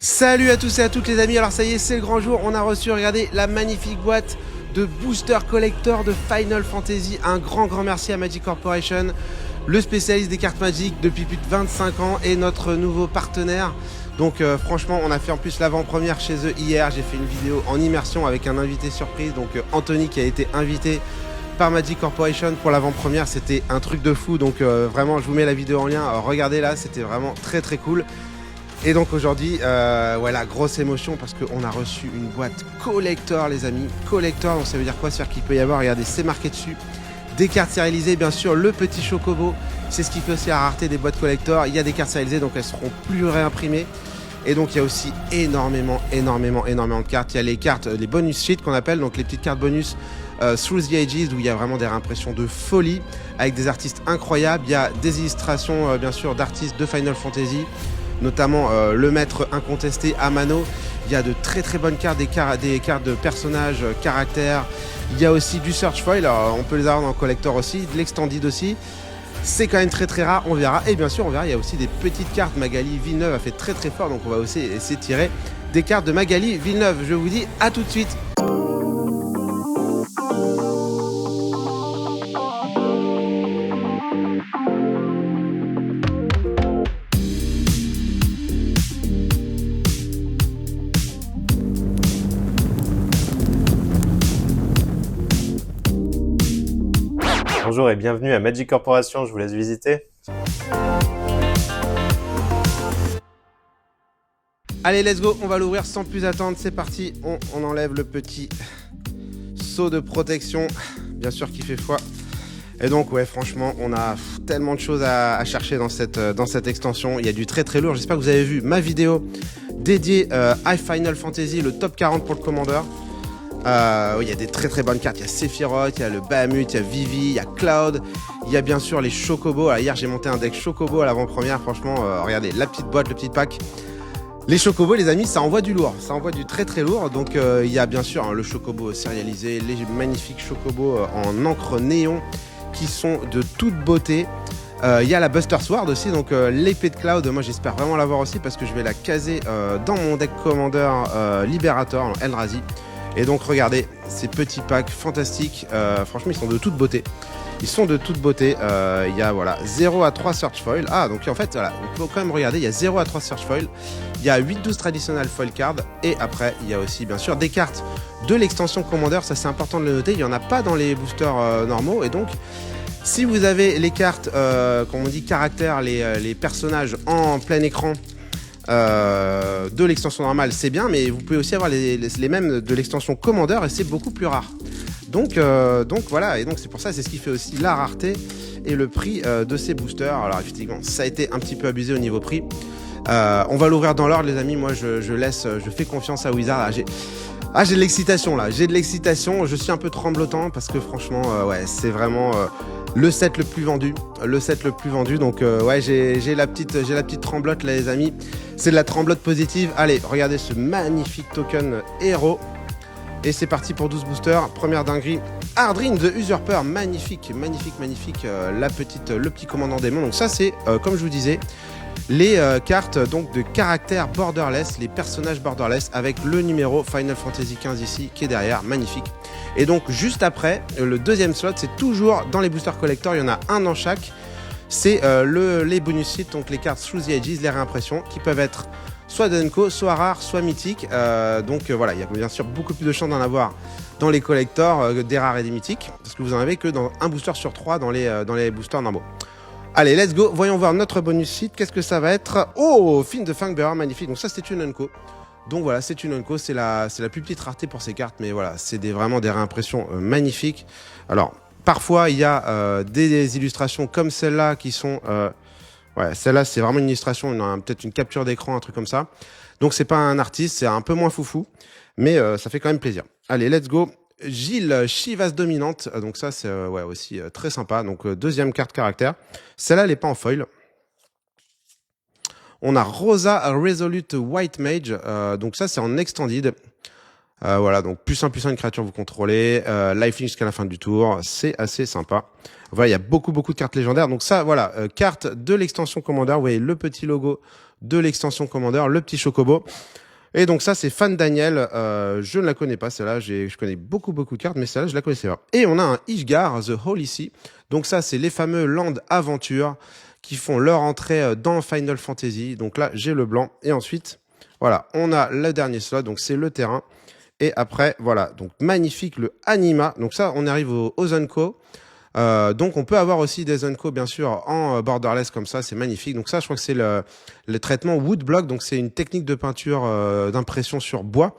Salut à tous et à toutes les amis, alors ça y est, c'est le grand jour, on a reçu, regardez, la magnifique boîte de booster collector de Final Fantasy. Un grand merci à Magic Corporation, le spécialiste des cartes Magic depuis plus de 25 ans et notre nouveau partenaire. Donc franchement, on a fait en plus l'avant-première chez eux hier, j'ai fait une vidéo en immersion avec un invité surprise, donc Anthony qui a été invité par Magic Corporation pour l'avant-première, c'était un truc de fou, donc vraiment je vous mets la vidéo en lien, alors, regardez là, c'était vraiment très cool. Et donc aujourd'hui, voilà, grosse émotion parce qu'on a reçu une boîte collector, les amis. Collector, donc ça veut dire quoi? C'est-à-dire qu'il peut y avoir, regardez, c'est marqué dessus, des cartes sérialisées, bien sûr, le petit chocobo. C'est ce qui fait aussi la rareté des boîtes collector. Il y a des cartes sérialisées, donc elles seront plus réimprimées. Et donc il y a aussi énormément de cartes. Il y a les cartes, les bonus sheets qu'on appelle, donc les petites cartes bonus Through the Ages, où il y a vraiment des réimpressions de folie, avec des artistes incroyables. Il y a des illustrations, bien sûr, d'artistes de Final Fantasy, notamment le maître incontesté Amano. Il y a de très bonnes cartes, des cartes de personnages, caractères. Il y a aussi du search foil, alors on peut les avoir dans le collector aussi, de l'extended aussi. C'est quand même très rare, on verra. Et bien sûr, on verra, il y a aussi des petites cartes. Magali Villeneuve a fait très fort, donc on va aussi essayer de tirer des cartes de Magali Villeneuve. Je vous dis à tout de suite. Bonjour et bienvenue à Magic Corporation, je vous laisse visiter. Allez, let's go, on va l'ouvrir sans plus attendre, c'est parti. On enlève le petit seau de protection, bien sûr qui fait foi. Et donc ouais, franchement, on a tellement de choses à chercher dans cette extension. Il y a du très lourd. J'espère que vous avez vu ma vidéo dédiée à Final Fantasy, le top 40 pour le Commander. Il y a des très bonnes cartes. Il y a Sephiroth, il y a le Bahamut, il y a Vivi, il y a Cloud. Il y a bien sûr les Chocobos. Alors, hier, j'ai monté un deck Chocobo à l'avant-première. Franchement, regardez, la petite boîte, le petit pack. Les Chocobos, les amis, ça envoie du lourd. Ça envoie du très lourd. Donc, il y a bien sûr le Chocobo sérialisé, les magnifiques Chocobos en encre néon qui sont de toute beauté. Il y a la Buster Sword aussi, donc l'épée de Cloud, moi j'espère vraiment l'avoir aussi parce que je vais la caser dans mon deck Commander Liberator, Eldrazi. Et donc regardez, ces petits packs fantastiques, franchement ils sont de toute beauté. Ils sont de toute beauté, il y a voilà 0 à 3 search foil. Ah donc en fait voilà, on peut quand même regarder, il y a 0 à 3 search foil. Il y a 8-12 traditional foil card. Et après il y a aussi bien sûr des cartes de l'extension Commander, ça c'est important de le noter. Il n'y en a pas dans les boosters normaux. Et donc si vous avez les cartes, comme on dit caractères, les personnages en plein écran de l'extension normale, c'est bien, mais vous pouvez aussi avoir les mêmes de l'extension Commander et c'est beaucoup plus rare. Donc voilà, et donc c'est pour ça, c'est ce qui fait aussi la rareté et le prix de ces boosters. Alors effectivement, ça a été un petit peu abusé au niveau prix. On va l'ouvrir dans l'ordre, les amis. Moi, je fais confiance à Wizard. J'ai de l'excitation là, j'ai de l'excitation. Je suis un peu tremblotant parce que franchement, ouais, c'est vraiment le set le plus vendu, donc ouais, j'ai la petite tremblote là, les amis. C'est de la tremblote positive. Allez, regardez ce magnifique token héros. Et c'est parti pour 12 boosters. Première dinguerie, Ardryn the Usurper, magnifique, le petit commandant démon. Donc ça c'est, comme je vous disais, les cartes donc de caractère borderless, les personnages borderless avec le numéro Final Fantasy XV ici qui est derrière, magnifique. Et donc juste après, le deuxième slot, c'est toujours dans les boosters collector, il y en a un dans chaque. C'est les bonus sheets, donc les cartes Through the Ages, les réimpressions, qui peuvent être soit Denko, soit rares, soit mythiques. Donc voilà, il y a bien sûr beaucoup plus de chances d'en avoir dans les collectors, des rares et des mythiques, parce que vous en avez que dans un booster sur 3 dans les boosters normaux. Allez, let's go, voyons voir notre bonus sheet, qu'est-ce que ça va être? Oh, Finn de Fangbearer, magnifique, donc ça c'est une Unco. Donc voilà, c'est une Unco, c'est la plus petite rareté pour ces cartes, mais voilà, c'est vraiment des réimpressions magnifiques. Alors, parfois il y a des illustrations comme celle-là qui sont... ouais, celle-là c'est vraiment une illustration, peut-être une capture d'écran, un truc comme ça. Donc c'est pas un artiste, c'est un peu moins foufou, mais ça fait quand même plaisir. Allez, let's go. Gilles, Chivas dominante, donc ça c'est ouais, aussi très sympa. Donc deuxième carte caractère. Celle-là elle est pas en foil. On a Rosa Resolute White Mage, donc ça c'est en extended. Voilà, donc plus 1, une créature vous contrôlez, lifelink jusqu'à la fin du tour, c'est assez sympa. Voilà, il y a beaucoup de cartes légendaires. Donc ça, voilà, carte de l'extension Commander, vous voyez le petit logo de l'extension Commander, le petit Chocobo. Et donc ça, c'est Fan Daniel. Je ne la connais pas, celle-là. Je connais beaucoup de cartes, mais celle-là, je la connaissais pas. Et on a un Ishgar, The Holy Sea. Donc ça, c'est les fameux Land Aventure qui font leur entrée dans Final Fantasy. Donc là, j'ai le blanc. Et ensuite, voilà, on a le dernier slot. Donc c'est le terrain. Et après, voilà, donc magnifique le Anima. Donc ça, on arrive aux Zenko. Donc on peut avoir aussi des Zenko bien sûr en borderless comme ça, c'est magnifique. Donc ça, je crois que c'est le traitement woodblock. Donc c'est une technique de peinture d'impression sur bois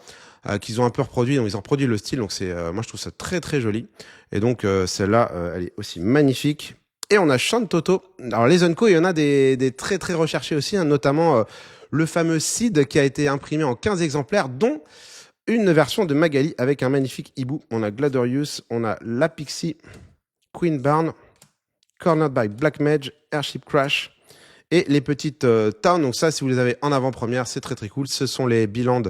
qu'ils ont un peu reproduit. Donc ils ont reproduit le style. Donc c'est, moi je trouve ça très joli. Et donc celle-là, elle est aussi magnifique. Et on a Shantoto. Alors les Zenko, il y en a des très recherchés aussi, hein, notamment le fameux Seed qui a été imprimé en 15 exemplaires, dont une version de Magali avec un magnifique hibou. On a Gladorius, on a la Pixie, Queen Barn, Cornered by Black Mage, Airship Crash et les petites towns. Donc ça, si vous les avez en avant-première, c'est très cool. Ce sont les Biland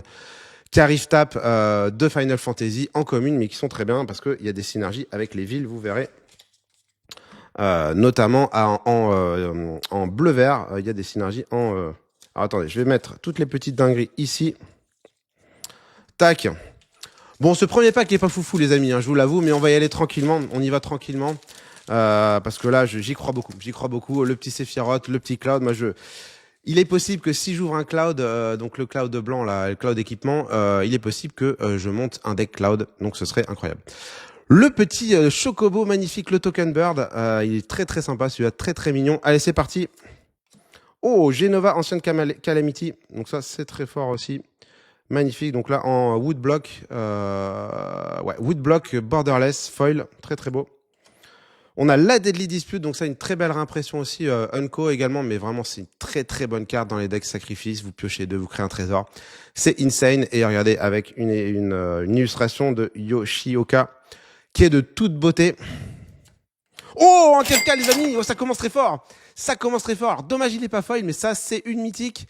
Carif Tap de Final Fantasy en commune, mais qui sont très bien parce qu'il y a des synergies avec les villes, vous verrez. Notamment en bleu-vert, il y a des synergies en... Alors attendez, je vais mettre toutes les petites dingueries ici. Tac. Bon, ce premier pack n'est pas foufou, les amis, hein, je vous l'avoue, mais on va y aller tranquillement. On y va tranquillement. Parce que là, j'y crois beaucoup. J'y crois beaucoup. Le petit Sephiroth, le petit Cloud. Il est possible que si j'ouvre un Cloud, donc le Cloud blanc, là, le Cloud équipement, il est possible que je monte un deck Cloud. Donc ce serait incroyable. Le petit Chocobo magnifique, le Token Bird. Il est très sympa, celui-là, très mignon. Allez, c'est parti. Oh, Genova, ancienne Calamity. Donc ça, c'est très fort aussi. Magnifique, donc là en woodblock, woodblock borderless foil, très beau. On a la Deadly Dispute, donc ça une très belle réimpression aussi, Unco également, mais vraiment c'est une très bonne carte dans les decks sacrifice. Vous piochez deux, vous créez un trésor, c'est insane. Et regardez avec une illustration de Yoshioka qui est de toute beauté. Oh, un Kefka les amis, oh, ça commence très fort. Dommage il est pas foil, mais ça c'est une mythique.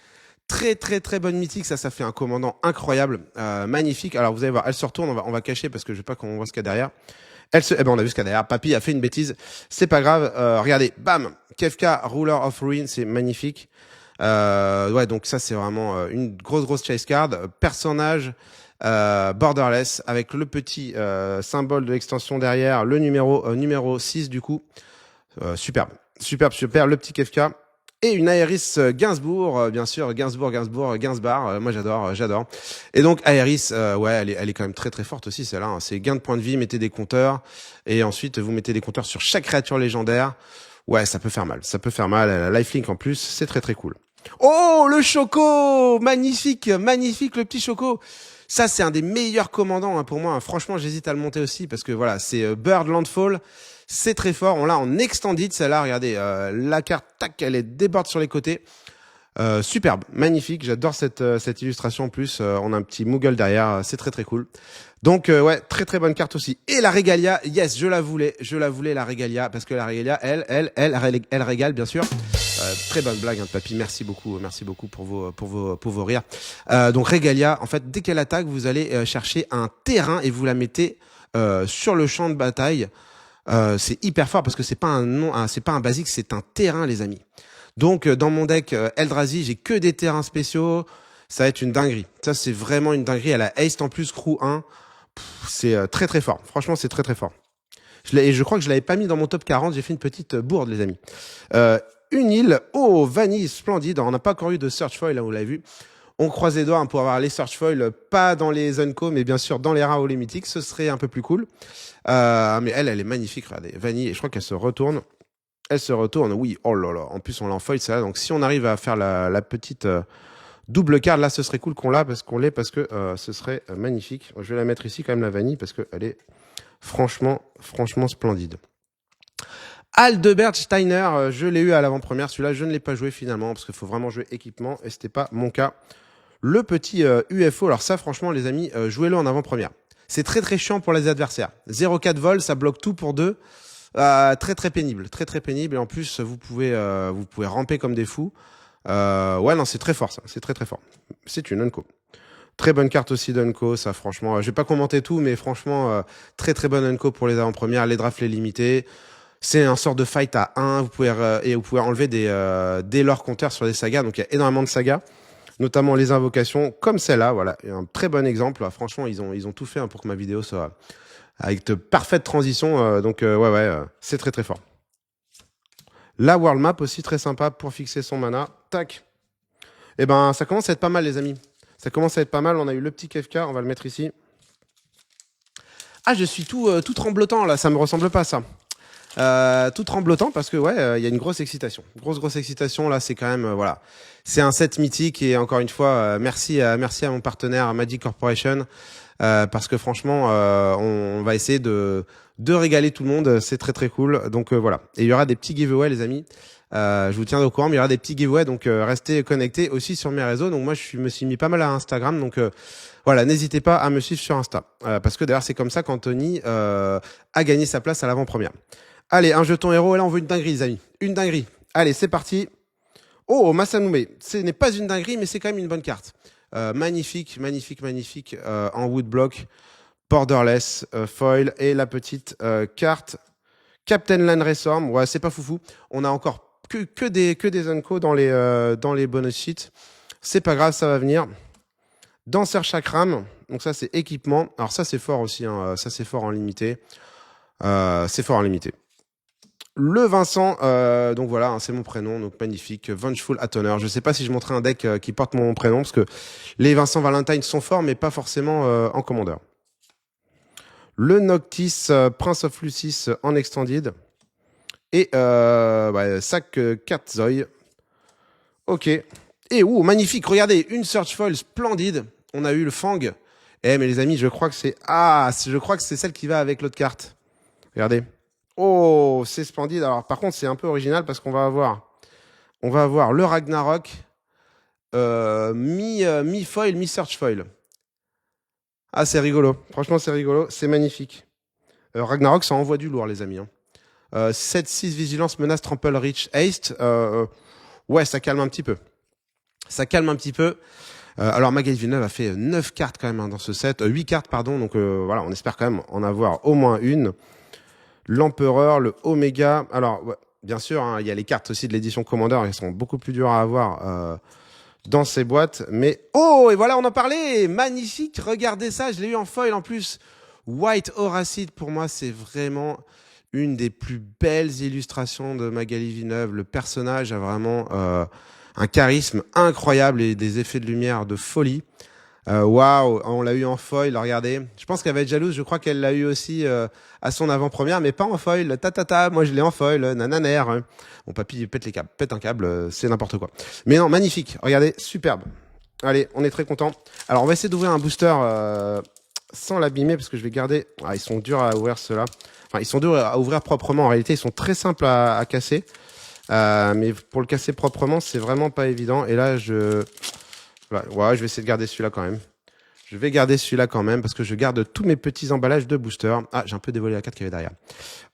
Très bonne mythique, ça fait un commandant incroyable, magnifique. Alors vous allez voir, elle se retourne, on va cacher parce que je veux pas qu'on voit ce qu'il y a derrière. On a vu ce qu'il y a derrière. Papy a fait une bêtise, c'est pas grave. Regardez, bam, Kefka, Ruler of Ruin, c'est magnifique. Ouais, donc ça c'est vraiment une grosse chase card. Personnage borderless avec le petit symbole de l'extension derrière, le numéro 6 du coup. Superbe. Le petit Kefka. Et une Aeris Gainsbourg, bien sûr, Gainsbar, moi j'adore. Et donc Aeris, ouais, elle est quand même très forte aussi, celle-là. Hein. C'est gain de points de vie, mettez des compteurs, et ensuite vous mettez des compteurs sur chaque créature légendaire. Ouais, ça peut faire mal, elle a lifelink en plus, c'est très cool. Oh, le Choco, magnifique, le petit Choco. Ça, c'est un des meilleurs commandants hein, pour moi. Hein. Franchement, j'hésite à le monter aussi parce que voilà, c'est Bird Landfall. C'est très fort. On l'a en extended, celle-là. Regardez, la carte, tac, elle est déborde sur les côtés. Superbe, magnifique. J'adore cette illustration en plus. On a un petit Moogle derrière. C'est très cool. Donc, ouais, très bonne carte aussi. Et la Regalia, yes, je la voulais la Regalia parce que la Regalia, elle régale bien sûr. Très bonne blague, hein, Papy. Merci beaucoup pour vos rires. Donc Regalia, en fait, dès qu'elle attaque, vous allez chercher un terrain et vous la mettez sur le champ de bataille. C'est hyper fort parce que c'est pas un basique, c'est un terrain, les amis. Donc dans mon deck Eldrazi, j'ai que des terrains spéciaux. Ça va être une dinguerie. Ça, c'est vraiment une dinguerie. Elle a Haste en plus, Crew 1. C'est très fort. Franchement, c'est très fort. Je crois que je l'avais pas mis dans mon top 40. J'ai fait une petite bourde, les amis. Une île, oh, vanille splendide. On n'a pas encore eu de Search Foil, là, vous l'avez vu. On croise les doigts hein, pour avoir les Search Foil, pas dans les Unco, mais bien sûr dans les rares ou les mythiques. Ce serait un peu plus cool. Mais elle est magnifique, regardez. Vanille, et je crois qu'elle se retourne. Oui. Oh là là. En plus, on l'a en foil, ça. Donc, si on arrive à faire la petite double carte, là, ce serait cool qu'on parce que ce serait magnifique. Je vais la mettre ici, quand même, la vanille, parce qu'elle est franchement splendide. Aldebert Steiner, je l'ai eu à l'avant-première. Celui-là, je ne l'ai pas joué finalement parce qu'il faut vraiment jouer équipement et c'était pas mon cas. Le petit UFO, alors ça, franchement, les amis, jouez-le en avant-première. C'est très chiant pour les adversaires. 0,4 vol, ça bloque tout pour 2. Très pénible, très pénible. Et en plus, vous pouvez ramper comme des fous. Ouais, non, c'est très fort ça. C'est très fort. C'est une Unco. Très bonne carte aussi d'Unco, ça franchement. Je vais pas commenter tout, mais franchement, très bonne Unco pour les avant-premières. Les drafts, les limités. C'est un sort de fight à 1, et vous pouvez enlever des lore compteurs sur des sagas, donc il y a énormément de sagas, notamment les invocations, comme celle-là, voilà, et un très bon exemple. Franchement, ils ont tout fait pour que ma vidéo soit avec de parfaites transitions, c'est très très fort. La world map aussi très sympa pour fixer son mana, tac. Et ben ça commence à être pas mal les amis, ça commence à être pas mal. On a eu le petit KFK, on va le mettre ici. Ah, je suis tout tremblotant là, ça me ressemble pas ça. Tout tremblotant parce que il y a une grosse excitation. Grosse excitation là, c'est quand même voilà. C'est un set mythique et encore une fois, merci à mon partenaire Magic Corporation parce que franchement, on va essayer de régaler tout le monde. C'est très très cool. Donc voilà. Et il y aura des petits giveaways les amis. Je vous tiendrai au courant, mais il y aura des petits giveaways, donc restez connectés aussi sur mes réseaux. Donc moi, me suis mis pas mal à Instagram, donc voilà, n'hésitez pas à me suivre sur Insta, parce que d'ailleurs c'est comme ça qu'Anthony a gagné sa place à l'avant-première. Allez, un jeton héros, et là on veut une dinguerie les amis, une dinguerie. Allez, c'est parti. Oh, Masanoume, ce n'est pas une dinguerie, mais c'est quand même une bonne carte. Magnifique, en woodblock, borderless, foil, et la petite carte Captain Land Reform. Ouais, c'est pas foufou. On a encore que des Unco dans les bonus sheets. C'est pas grave, ça va venir. Danseur Chakram, donc ça c'est équipement. Alors ça c'est fort aussi, hein. Ça c'est fort en limité. C'est fort en limité. Le Vincent, donc voilà, hein, c'est mon prénom, donc magnifique. Vengeful Attoner. Je sais pas si je montrerai un deck qui porte mon prénom, parce que les Vincent Valentine sont forts, mais pas forcément en commandeur. Le Noctis, Prince of Lucis en extended. Et sac 4 Zoy. Ok. Et magnifique, regardez, une search foil splendide. On a eu le Fang. Mais les amis, je crois que c'est celle qui va avec l'autre carte. Regardez. Oh, c'est splendide. Alors par contre, c'est un peu original parce qu'on va avoir le Ragnarok mi-foil, mi-search foil. Ah, c'est rigolo. Franchement, c'est rigolo. C'est magnifique. Ragnarok, ça envoie du lourd, les amis. 7-6 vigilance, menace, trample, reach, haste. Ouais, ça calme un petit peu. Alors Magali Villeneuve a fait 9 cartes quand même dans ce set. 8 cartes, pardon. Donc voilà, on espère quand même en avoir au moins une. L'Empereur, le Oméga. Alors, bien sûr, hein, il y a les cartes aussi de l'édition Commander. Elles sont beaucoup plus dures à avoir dans ces boîtes. Mais, et voilà, on en parlait. Magnifique. Regardez ça. Je l'ai eu en foil en plus. White Horacid, pour moi, c'est vraiment une des plus belles illustrations de Magali Villeneuve. Le personnage a vraiment un charisme incroyable et des effets de lumière de folie. Waouh, on l'a eu en foil, regardez. Je pense qu'elle va être jalouse, je crois qu'elle l'a eu aussi à son avant-première, mais pas en foil. Moi je l'ai en foil, nananer. Mon papy pète un câble, c'est n'importe quoi. Mais non, magnifique, regardez, superbe. Allez, on est très content. Alors on va essayer d'ouvrir un booster sans l'abîmer, parce que je vais garder... Ah, ils sont durs à ouvrir ceux-là. Enfin, ils sont durs à ouvrir proprement, en réalité ils sont très simples à casser. Mais pour le casser proprement, c'est vraiment pas évident. Et là, je vais essayer de garder celui-là quand même. Je vais garder celui-là quand même parce que je garde tous mes petits emballages de booster. Ah, j'ai un peu dévoilé la carte qu'il y avait derrière.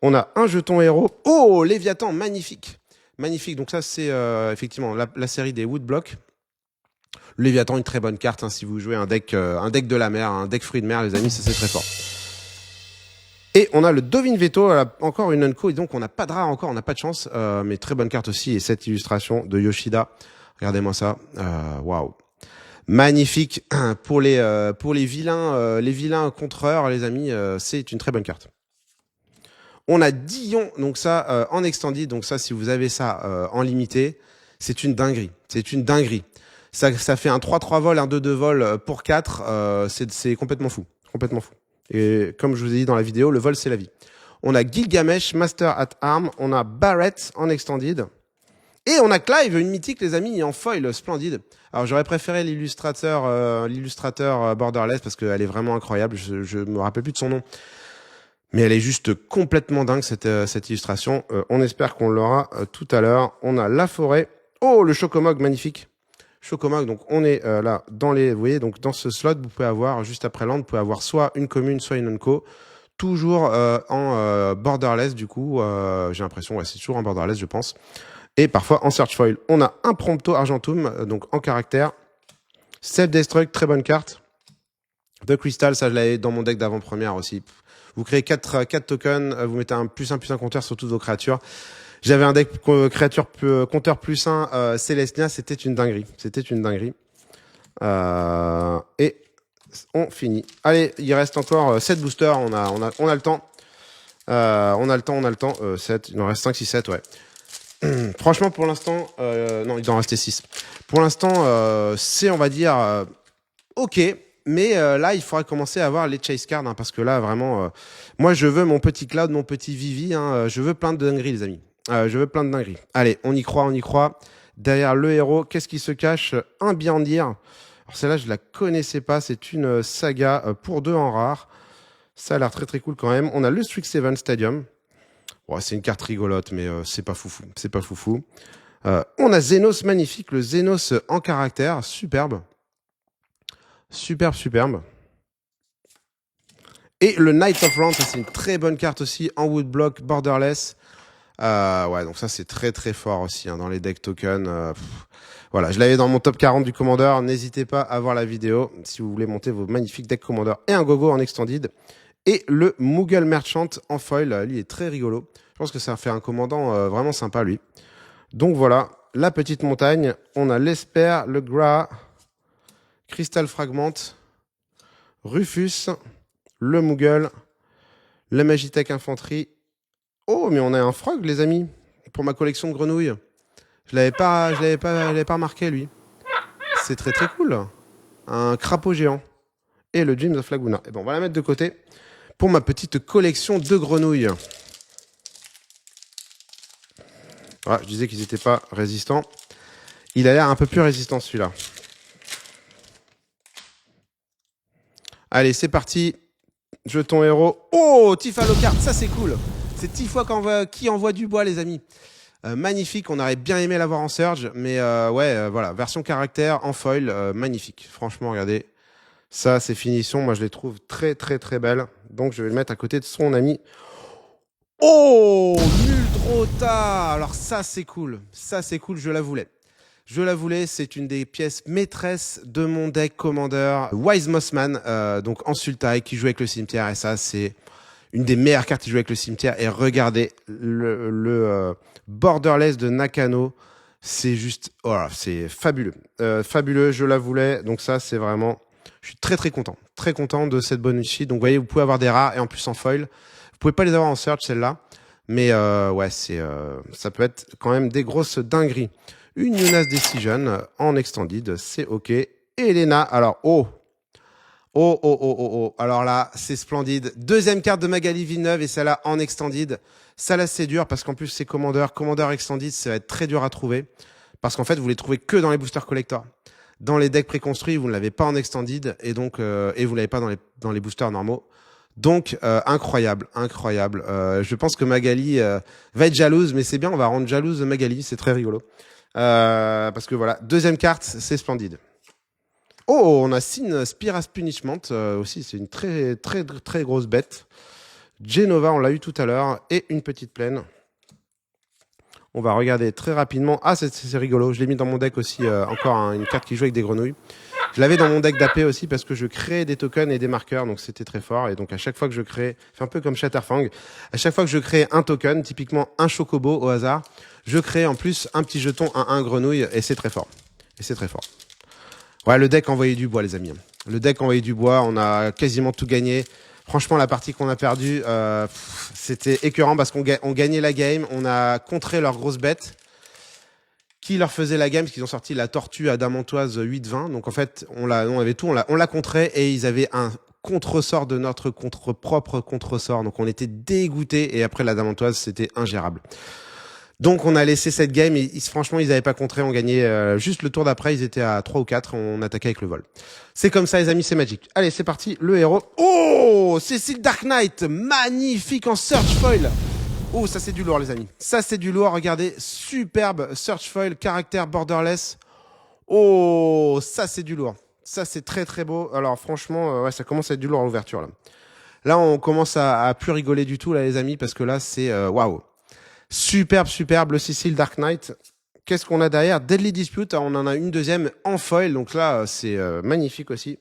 On a un jeton héros. Oh, Léviathan, magnifique. Magnifique. Donc ça, c'est effectivement la série des Woodblock. Léviathan, une très bonne carte hein, si vous jouez un deck de la mer, un deck fruit de mer, les amis, ça c'est très fort. Et on a le Dovin Veto, encore une Unco, et donc on n'a pas de rare encore, on n'a pas de chance, mais très bonne carte aussi. Et cette illustration de Yoshida, regardez-moi ça, waouh. Magnifique pour les vilains contreurs, les amis. C'est une très bonne carte. On a Dion, donc ça en extended. Donc ça, si vous avez ça en limité, c'est une dinguerie. C'est une dinguerie. Ça fait un 3-3 vol, un 2-2 vol pour 4. C'est complètement fou. Complètement fou. Et comme je vous ai dit dans la vidéo, le vol, c'est la vie. On a Gilgamesh, Master at Arm. On a Barrett en extended. Et on a Clive, une mythique, les amis, en foil, splendide. Alors, j'aurais préféré l'illustrateur Borderless parce qu'elle est vraiment incroyable. Je me rappelle plus de son nom. Mais elle est juste complètement dingue, cette illustration. On espère qu'on l'aura tout à l'heure. On a la forêt. Oh, le Chocomog, magnifique. Chocomog, donc on est là, vous voyez, donc dans ce slot, vous pouvez avoir, juste après land, vous pouvez avoir soit une commune, soit une unco. Toujours en Borderless, du coup. J'ai l'impression, c'est toujours en Borderless, je pense. Et parfois en search foil. On a un Prompto Argentum, donc en caractère. Self-Destruct, très bonne carte. The Crystal, ça je l'avais dans mon deck d'avant-première aussi. Vous créez 4 tokens, vous mettez un +1/+1 compteur sur toutes vos créatures. J'avais un deck créature compteur +1 Célestia, c'était une dinguerie. C'était une dinguerie. Et on finit. Allez, il reste encore 7 boosters, on a le temps. On a le temps. 7, il en reste 5, 6, 7, ouais. Franchement, pour l'instant, non, il doit en rester 6. Pour l'instant, c'est, on va dire, ok. Mais là, il faudrait commencer à avoir les chase cards, hein, parce que là, vraiment, moi, je veux mon petit Cloud, mon petit Vivi. Hein, je veux plein de dingueries, les amis. Je veux plein de dingueries. Allez, on y croit, on y croit. Derrière le héros, qu'est-ce qui se cache? Un Byandir. Alors celle-là, je la connaissais pas. C'est une saga pour 2 en rare. Ça a l'air très très cool quand même. On a le Strixhaven Stadium. Bon, c'est une carte rigolote, mais c'est pas foufou. C'est pas foufou. On a Xenos magnifique, le Xenos en caractère. Superbe. Superbe. Et le Knight of Round, c'est une très bonne carte aussi en woodblock borderless. Ouais, donc ça c'est très très fort aussi hein, dans les deck tokens. Voilà, je l'avais dans mon top 40 du Commander. N'hésitez pas à voir la vidéo si vous voulez monter vos magnifiques decks Commander et un gogo en extended. Et le Moogle Merchant en foil, lui est très rigolo. Je pense que ça fait un commandant vraiment sympa lui. Donc voilà, la petite montagne. On a l'Esper, le Gra, Crystal Fragment, Rufus, le Moogle, la Magitech Infanterie. Oh, mais on a un frog, les amis, pour ma collection de grenouilles. Je l'avais pas remarqué, lui. C'est très très cool. Un crapaud géant. Et le Dreams of Laguna. Et bon, on va la mettre de côté pour ma petite collection de grenouilles. Voilà, je disais qu'ils n'étaient pas résistants. Il a l'air un peu plus résistant, celui-là. Allez, c'est parti. Jeton héros. Oh, Tifa Lockhart, ça c'est cool. C'est Tifa qui envoie du bois, les amis. Magnifique, on aurait bien aimé l'avoir en Surge, mais ouais, voilà, version caractère en foil, magnifique. Franchement, regardez, ça, ces finitions, moi je les trouve très très très belles. Donc je vais le mettre à côté de son ami. Oh, Muldrota. Alors ça c'est cool, je la voulais. Je la voulais, c'est une des pièces maîtresses de mon deck Commander, Wise Mossman, donc en Sultai, qui joue avec le cimetière, et ça c'est une des meilleures cartes qui joue avec le cimetière. Et regardez le borderless de Nakano, c'est juste, oh, c'est fabuleux, fabuleux. Je la voulais, donc ça c'est vraiment, je suis très content de cette bonus sheet. Donc vous voyez, vous pouvez avoir des rares et en plus en foil. Vous pouvez pas les avoir en search celle-là, mais ouais, c'est, ça peut être quand même des grosses dingueries. Une Yuna's Decision en extended, c'est ok. Et Elena, alors oh. Alors là, c'est splendide. Deuxième carte de Magali Villeneuve et celle-là en extended. Ça là, c'est dur parce qu'en plus, c'est Commander extended, ça va être très dur à trouver. Parce qu'en fait, vous les trouvez que dans les boosters collector. Dans les decks préconstruits, vous ne l'avez pas en extended et donc et vous l'avez pas dans les boosters normaux. Donc incroyable. Je pense que Magali va être jalouse, mais c'est bien, on va rendre jalouse Magali, c'est très rigolo. Parce que voilà, deuxième carte, c'est splendide. Oh, on a Sin Spiras Punishment aussi, c'est une très grosse bête. Genova, on l'a eu tout à l'heure, et une petite plaine. On va regarder très rapidement. Ah, c'est rigolo, je l'ai mis dans mon deck aussi, encore une carte qui joue avec des grenouilles. Je l'avais dans mon deck d'AP aussi parce que je crée des tokens et des marqueurs, donc c'était très fort. Et donc à chaque fois que je crée, c'est un peu comme Shatterfang, à chaque fois que je crée un token, typiquement un chocobo au hasard, je crée en plus un petit jeton, un grenouille, et c'est très fort. Ouais, le deck envoyait du bois, les amis. Le deck envoyait du bois, on a quasiment tout gagné. Franchement, la partie qu'on a perdue, c'était écœurant parce qu'on gagnait la game, on a contré leurs grosses bêtes qui leur faisait la game, parce qu'ils ont sorti la tortue adamantoise 8-20. Donc en fait, on avait tout, on l'a contré et ils avaient un contre-sort de notre propre contre-sort. Donc on était dégoûtés et après l'adamantoise, c'était ingérable. Donc on a laissé cette game et franchement, ils n'avaient pas contré, on gagnait juste le tour d'après, ils étaient à 3 ou 4, on attaquait avec le vol. C'est comme ça les amis, c'est Magic. Allez, c'est parti, le héros. Oh, Cécile Dark Knight, magnifique en Search Foil. Oh, ça c'est du lourd les amis. Ça c'est du lourd, regardez, superbe Search Foil, caractère borderless. Oh, ça c'est du lourd. Ça c'est très beau. Alors franchement, ouais, ça commence à être du lourd à l'ouverture là. Là, on commence à plus rigoler du tout là les amis, parce que là c'est waouh. Superbe le Cécile Dark Knight. Qu'est-ce qu'on a derrière? Deadly Dispute, on en a une deuxième en foil, donc là c'est magnifique aussi.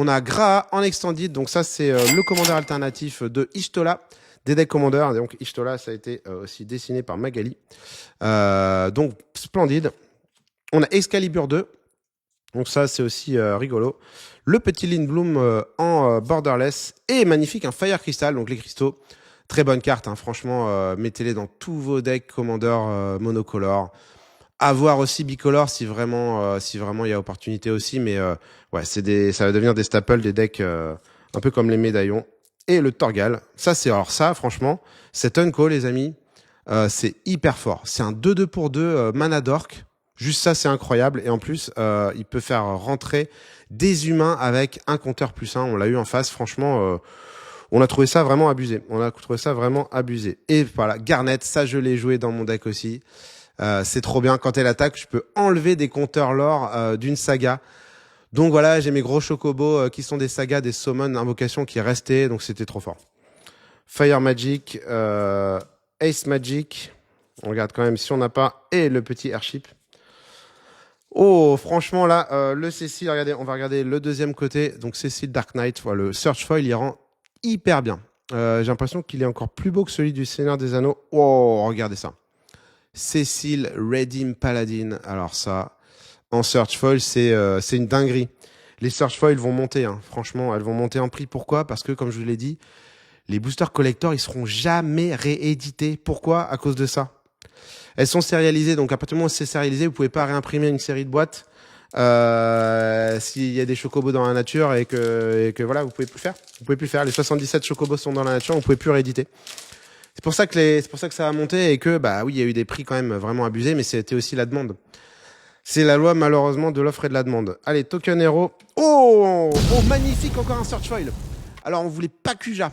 On a Graha en extended, donc ça c'est le commandeur alternatif de Y'shtola, des decks commandeurs. Donc Y'shtola, ça a été aussi dessiné par Magali. Donc splendide. On a Excalibur 2, donc ça c'est aussi rigolo. Le petit Lindblum en borderless et magnifique, un Fire Crystal, donc les cristaux. Très bonne carte, hein, franchement, mettez-les dans tous vos decks commandeurs monocolores. À voir aussi bicolore si vraiment il y a opportunité aussi, mais ouais, ça va devenir des staples, des decks un peu comme les médaillons. Et le Torgal, ça franchement, cet Unco les amis, c'est hyper fort. C'est un 2-2 pour 2 mana d'orc. Juste ça, c'est incroyable. Et en plus, il peut faire rentrer des humains avec un compteur +1. On l'a eu en face, franchement, on a trouvé ça vraiment abusé. Et voilà, Garnet, ça je l'ai joué dans mon deck aussi. C'est trop bien. Quand elle attaque, je peux enlever des compteurs lore d'une saga. Donc voilà, j'ai mes gros chocobos qui sont des sagas, des summon invocations qui restaient. Donc c'était trop fort. Fire Magic, Ace Magic. On regarde quand même si on n'a pas. Et le petit Airship. Oh, franchement là, le Cécile, regardez, on va regarder le deuxième côté. Donc Cécile Dark Knight, voilà, le Search Foil, il rend hyper bien. J'ai l'impression qu'il est encore plus beau que celui du Seigneur des Anneaux. Oh, regardez ça. Cécile Redeem Paladin. Alors ça, en Search Foil, c'est une dinguerie. Les Search Foil vont monter, hein. Franchement, elles vont monter en prix. Pourquoi? Parce que, comme je vous l'ai dit, les boosters collector, ils seront jamais réédités. Pourquoi? À cause de ça. Elles sont sérialisées, donc à partir du moment où c'est sérialisé, vous pouvez pas réimprimer une série de boîtes s'il y a des chocobos dans la nature et que voilà, vous pouvez plus faire. Vous pouvez plus faire. Les 77 chocobos sont dans la nature, vous pouvez plus rééditer. C'est pour ça que ça a monté et que, bah oui, il y a eu des prix quand même vraiment abusés, mais c'était aussi la demande. C'est la loi, malheureusement, de l'offre et de la demande. Allez, Token Hero. Oh, magnifique, encore un Search Foil. Alors, on voulait pas Kuja,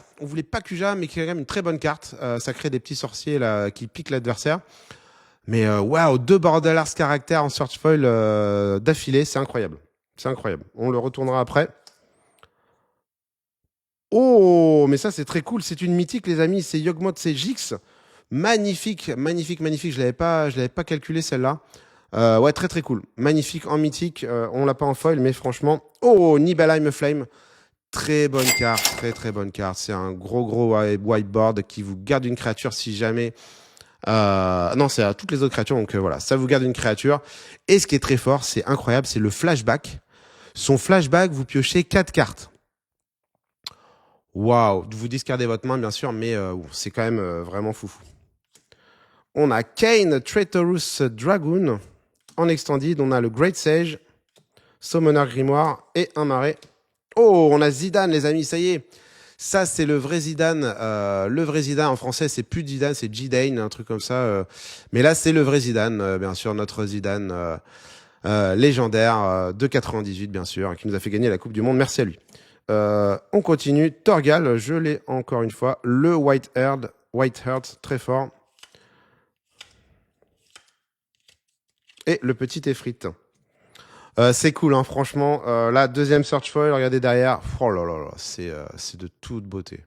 mais qui est quand même une très bonne carte. Ça crée des petits sorciers là qui piquent l'adversaire. Mais waouh, 2 Borderlands caractères en Search Foil d'affilée, c'est incroyable. C'est incroyable. On le retournera après. Oh, mais ça c'est très cool. C'est une mythique, les amis. C'est Yogmoth, c'est Jix. Magnifique. Je l'avais pas calculé celle-là. Ouais, très très cool. Magnifique en mythique. On l'a pas en foil, mais franchement. Oh, Nibelheim Flame. Très bonne carte, très bonne carte. C'est un gros whiteboard qui vous garde une créature si jamais. Non, c'est à toutes les autres créatures. Donc voilà, ça vous garde une créature. Et ce qui est très fort, c'est incroyable, c'est le flashback. Son flashback, vous piochez 4 cartes. Waouh, vous discardez votre main bien sûr, mais c'est quand même vraiment foufou. On a Kane Traitorous Dragoon en extended. On a le Great Sage, Summoner Grimoire et un marais. Oh, on a Zidane, les amis, ça y est. Ça, c'est le vrai Zidane. Le vrai Zidane en français, c'est plus Zidane, c'est Zidane, un truc comme ça. Mais là, c'est le vrai Zidane, bien sûr, notre Zidane légendaire de 98, bien sûr, qui nous a fait gagner la Coupe du Monde. Merci à lui. On continue. Torgal, je l'ai encore une fois. Le White-Haired, très fort. Et le petit Efrit. C'est cool, hein, franchement. Là, deuxième Search Foil, regardez derrière. Oh là là là, c'est de toute beauté.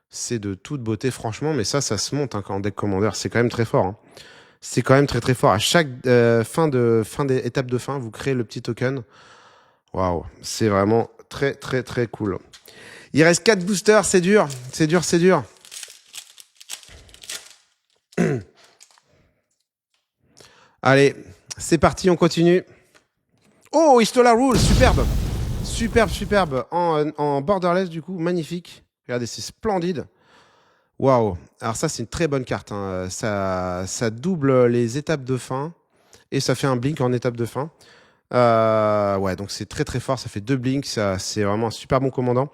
C'est de toute beauté, franchement. Mais ça se monte hein, quand en deck commander. C'est quand même très fort. Hein. C'est quand même très fort. À chaque fin des étapes de fin, vous créez le petit token. Waouh, c'est vraiment très cool. Il reste 4 boosters, c'est dur. Allez, c'est parti, on continue. Oh, Y'shtola Rule, superbe. En borderless, du coup, magnifique. Regardez, c'est splendide. Waouh. Alors ça, c'est une très bonne carte. Hein. Ça double les étapes de fin. Et ça fait un blink en étape de fin. Ouais, donc c'est très fort. Ça fait 2 blinks. C'est vraiment un super bon commandant.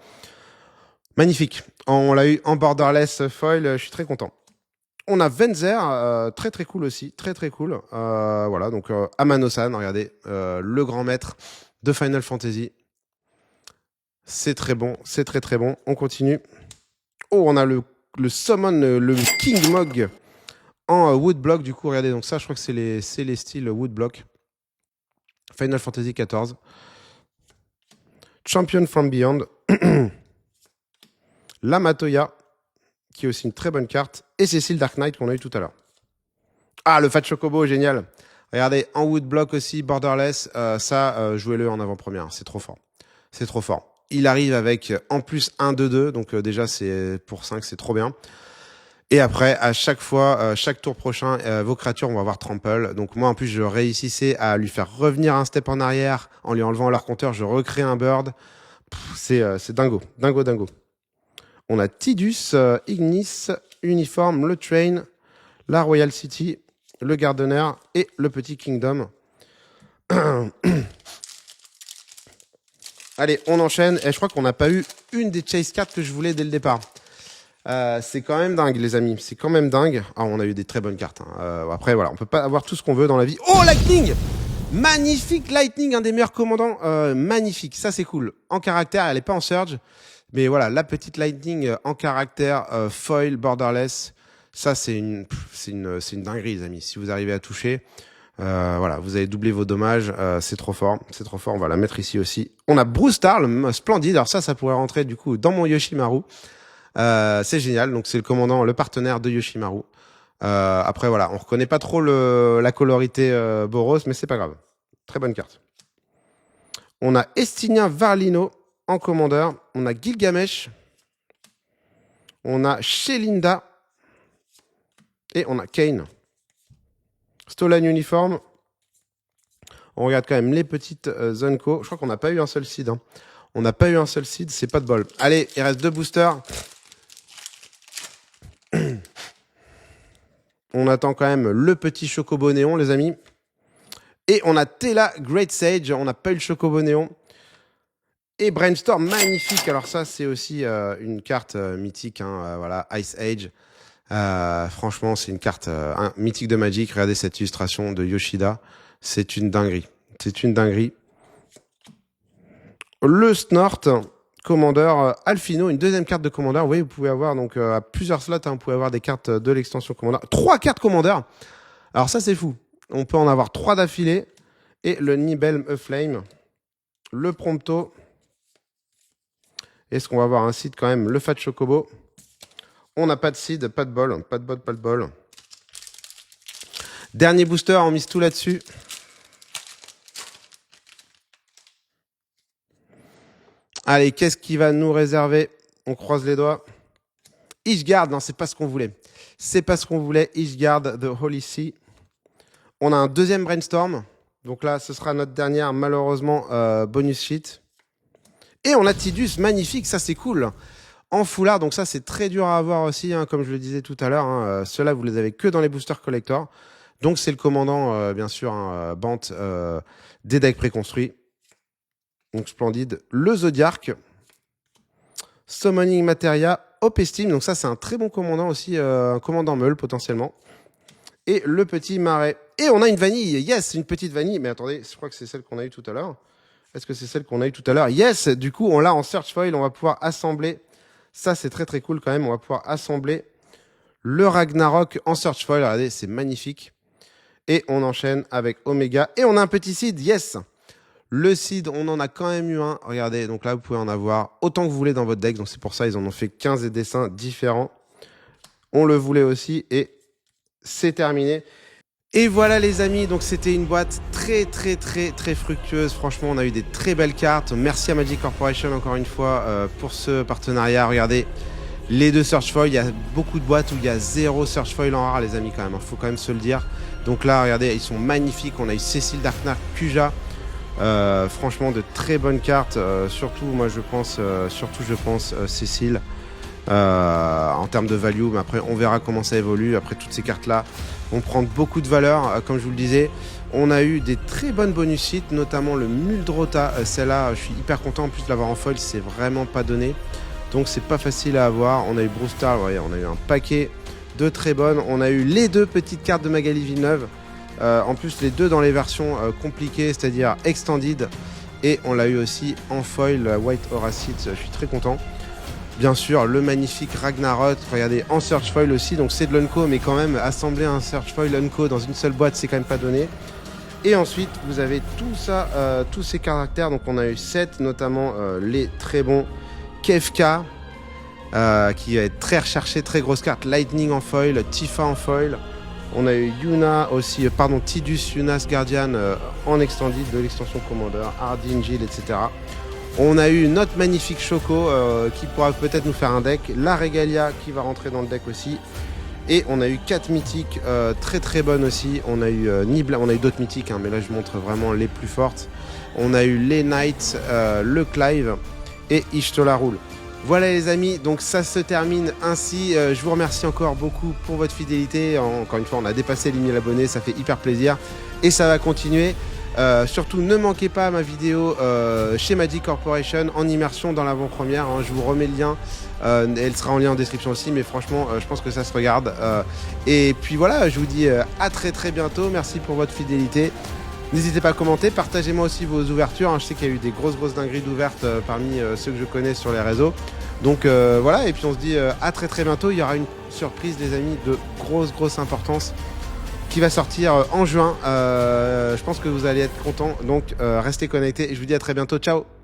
Magnifique. On l'a eu en borderless foil. Je suis très content. On a Venzer, très cool aussi, très cool. Voilà, donc Amano-san, regardez, le grand maître de Final Fantasy. C'est très bon, c'est très bon. On continue. Oh, on a le summon, le King Mog en Woodblock, du coup, regardez, donc ça, je crois que c'est les styles Woodblock. Final Fantasy XIV. Champion from Beyond. La Matoya, qui est aussi une très bonne carte. Et Cécile Dark Knight qu'on a eu tout à l'heure. Ah, le Fat Chocobo, génial. Regardez, en Woodblock aussi, borderless. Ça, jouez-le en avant-première. C'est trop fort. Il arrive avec en plus un 2-2, donc déjà c'est pour 5, c'est trop bien. Et après, à chaque fois, chaque tour prochain, vos créatures vont avoir trample. Donc moi, en plus, je réussissais à lui faire revenir un step en arrière en lui enlevant leur compteur. Je recrée un bird. C'est dingo, dingo, dingo. On a Tidus, Ignis, Uniform, le Train, la Royal City, le Gardener et le petit Kingdom. Allez, on enchaîne. Et je crois qu'on n'a pas eu une des chase cards que je voulais dès le départ. C'est quand même dingue, les amis. C'est quand même dingue. Ah, on a eu des très bonnes cartes. Après, voilà, on peut pas avoir tout ce qu'on veut dans la vie. Oh, Lightning! Magnifique Lightning, un des meilleurs commandants. Magnifique, ça c'est cool. En caractère, elle est pas en surge. Mais voilà, la petite Lightning en caractère, foil, borderless. Ça, c'est une dinguerie, les amis. Si vous arrivez à toucher, voilà, vous allez doubler vos dommages. C'est trop fort, c'est trop fort. On va la mettre ici aussi. On a Brewstar, le splendide. Alors ça pourrait rentrer du coup dans mon Yoshimaru. C'est génial. Donc c'est le commandant, le partenaire de Yoshimaru. Après voilà, on reconnaît pas trop la colorité Boros, mais c'est pas grave. Très bonne carte. On a Estinien Varlino en commandeur. On a Gilgamesh. On a Shelinda. Et on a Kane. Stolen Uniform. On regarde quand même les petites Zunko. Je crois qu'on n'a pas eu un seul seed. Hein. On n'a pas eu un seul seed, c'est pas de bol. Allez, il reste 2 boosters. On attend quand même le petit Chocobo Néon, les amis. Et on a Tela Great Sage. On n'a pas eu le Chocobo Néon. Et Brainstorm, magnifique. Alors ça, c'est aussi une carte mythique. Hein, voilà, Ice Age. Franchement, c'est une carte mythique de Magic. Regardez cette illustration de Yoshida. C'est une dinguerie. C'est une dinguerie. Le Snort, commandeur Alfino, une deuxième carte de commandeur. Oui, vous pouvez avoir donc à plusieurs slots, hein, vous pouvez avoir des cartes de l'extension commandeur. 3 cartes commandeur. Alors ça, c'est fou. On peut en avoir 3 d'affilée. Et le Nibelm Flame, le Prompto. Est-ce qu'on va avoir un seed quand même? Le Fat Chocobo. On n'a pas de seed, pas de bol, pas de bol, pas de bol. Dernier booster, on mise tout là-dessus. Allez, qu'est-ce qui va nous réserver? On croise les doigts. Ishgard, non, c'est pas ce qu'on voulait. C'est pas ce qu'on voulait. Ishgard, The Holy Sea. On a un deuxième Brainstorm. Donc là, ce sera notre dernière, malheureusement, bonus sheet. Et on a Tidus, magnifique, ça c'est cool. En foulard, donc ça c'est très dur à avoir aussi, hein, comme je le disais tout à l'heure. Hein, ceux-là, vous les avez que dans les boosters collector. Donc c'est le commandant, bien sûr, hein, Bant, des decks préconstruits. Donc splendide. Le Zodiac. Summoning Materia. Opestim. Donc ça c'est un très bon commandant aussi. Un commandant meule potentiellement. Et le petit Marais. Et on a une vanille. Yes, une petite vanille. Mais attendez, je crois que c'est celle qu'on a eue tout à l'heure. Est-ce que c'est celle qu'on a eue tout à l'heure? Yes, du coup on l'a en search foil. On va pouvoir assembler. Ça c'est très très cool quand même. On va pouvoir assembler le Ragnarok en search foil. Regardez, c'est magnifique. Et on enchaîne avec Omega. Et on a un petit seed. Yes. Le seed, on en a quand même eu un. Regardez, donc là, vous pouvez en avoir autant que vous voulez dans votre deck. Donc c'est pour ça, ils en ont fait 15 dessins différents. On le voulait aussi et c'est terminé. Et voilà les amis, donc c'était une boîte très très très très fructueuse. Franchement, on a eu des très belles cartes. Merci à Magic Corporation encore une fois pour ce partenariat. Regardez, les 2 search foil, il y a beaucoup de boîtes où il y a 0 search foil en rare les amis quand même. Il faut quand même se le dire. Donc là, regardez, ils sont magnifiques. On a eu Cécile Darknar, Kuja. Franchement de très bonnes cartes, surtout moi je pense Cécile en termes de value, mais après on verra comment ça évolue. Après toutes ces cartes là vont prendre beaucoup de valeur, comme je vous le disais. On a eu des très bonnes bonus sheets, notamment le Muldrota, celle-là je suis hyper content en plus de l'avoir en foil, c'est vraiment pas donné, donc c'est pas facile à avoir. On a eu Brewstar, voyez, on a eu un paquet de très bonnes. On a eu les 2 petites cartes de Magali Villeneuve. En plus, les 2 dans les versions compliquées, c'est-à-dire extended. Et on l'a eu aussi en foil, White Horacid. Je suis très content. Bien sûr, le magnifique Ragnarok. Regardez, en search foil aussi. Donc c'est de l'Unco, mais quand même, assembler un search foil Unco dans une seule boîte, c'est quand même pas donné. Et ensuite, vous avez tout ça, tous ces caractères. Donc on a eu 7, notamment les très bons Kefka, qui va être très recherché, très grosse carte. Lightning en foil, Tifa en foil. On a eu Yuna aussi, Tidus, Yuna's Guardian en extended de l'extension Commander, Hardin, Jill, etc. On a eu notre magnifique Choco qui pourra peut-être nous faire un deck. La Regalia qui va rentrer dans le deck aussi. Et on a eu 4 mythiques très très bonnes aussi. On a eu Nibla, on a eu d'autres mythiques, hein, mais là je montre vraiment les plus fortes. On a eu les Knights, le Clive et Ishtola Rule. Voilà les amis, donc ça se termine ainsi. Je vous remercie encore beaucoup pour votre fidélité. Encore une fois, on a dépassé les 1000 abonnés, ça fait hyper plaisir. Et ça va continuer. Surtout, ne manquez pas ma vidéo chez Magic Corporation en immersion dans l'avant-première. Hein, je vous remets le lien. Elle sera en lien en description aussi, mais franchement, je pense que ça se regarde. Et puis voilà, je vous dis à très très bientôt. Merci pour votre fidélité. N'hésitez pas à commenter, partagez-moi aussi vos ouvertures. Hein. Je sais qu'il y a eu des grosses dingueries d'ouvertes parmi ceux que je connais sur les réseaux. Donc voilà, et puis on se dit à très très bientôt. Il y aura une surprise, les amis, de grosse importance qui va sortir en juin. Je pense que vous allez être contents. Donc restez connectés et je vous dis à très bientôt. Ciao!